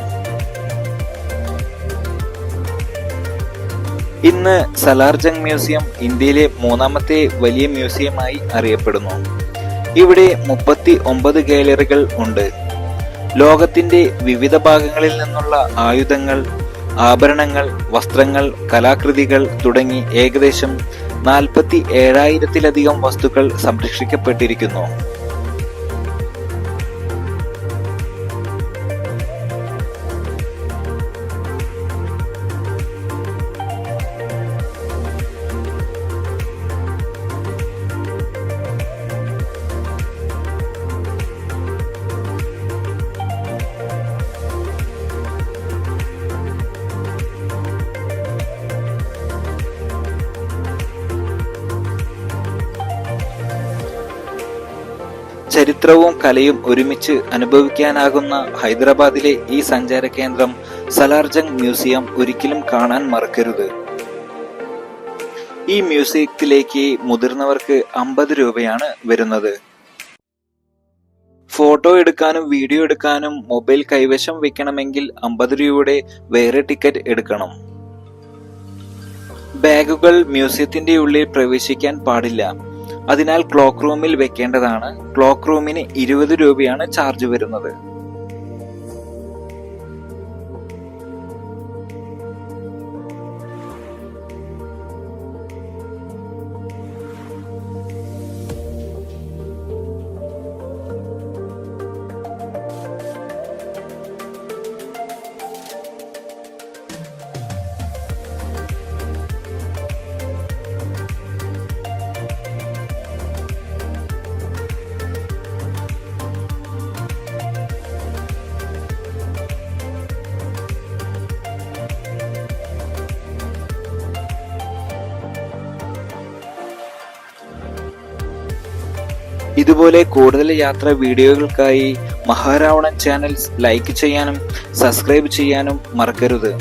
ഇന്ന് സലാർജംഗ് മ്യൂസിയം ഇന്ത്യയിലെ മൂന്നാമത്തെ വലിയ മ്യൂസിയമായി അറിയപ്പെടുന്നു. ഇവിടെ 39 ഗാലറികൾ ഉണ്ട്. ലോകത്തിന്റെ വിവിധ ഭാഗങ്ങളിൽ നിന്നുള്ള ആയുധങ്ങൾ, ആഭരണങ്ങൾ, വസ്ത്രങ്ങൾ, കലാകൃതികൾ തുടങ്ങി ഏകദേശം 47,000-ലധികം വസ്തുക്കൾ സംരക്ഷിക്കപ്പെട്ടിരിക്കുന്നു. ചരിത്രവും കലയും ഒരുമിച്ച് അനുഭവിക്കാനാകുന്ന ഹൈദരാബാദിലെ ഈ സഞ്ചാര കേന്ദ്രം സലാർജംഗ് മ്യൂസിയം ഒരിക്കലും കാണാൻ മറക്കരുത്. ഈ മ്യൂസിയത്തിലേക്ക് മുതിർന്നവർക്ക് 50 രൂപയാണ് വരുന്നത്. ഫോട്ടോ എടുക്കാനും വീഡിയോ എടുക്കാനും മൊബൈൽ കൈവശം വെക്കണമെങ്കിൽ 50 രൂപയുടെ വേറെ ടിക്കറ്റ് എടുക്കണം. ബാഗുകൾ മ്യൂസിയത്തിന്റെ ഉള്ളിൽ പ്രവേശിക്കാൻ പാടില്ല. അതിനാൽ ക്ലോക്ക് റൂമിൽ വെക്കേണ്ടതാണ്. ക്ലോക്ക് റൂമിന് 20 രൂപയാണ് ചാർജ് വരുന്നത്. ഇതുപോലെ കൂടുതൽ യാത്രാ വീഡിയോകൾക്കായി മഹാരാവണൻ ചാനൽ ലൈക്ക് ചെയ്യാനും സബ്സ്ക്രൈബ് ചെയ്യാനും മറക്കരുത്.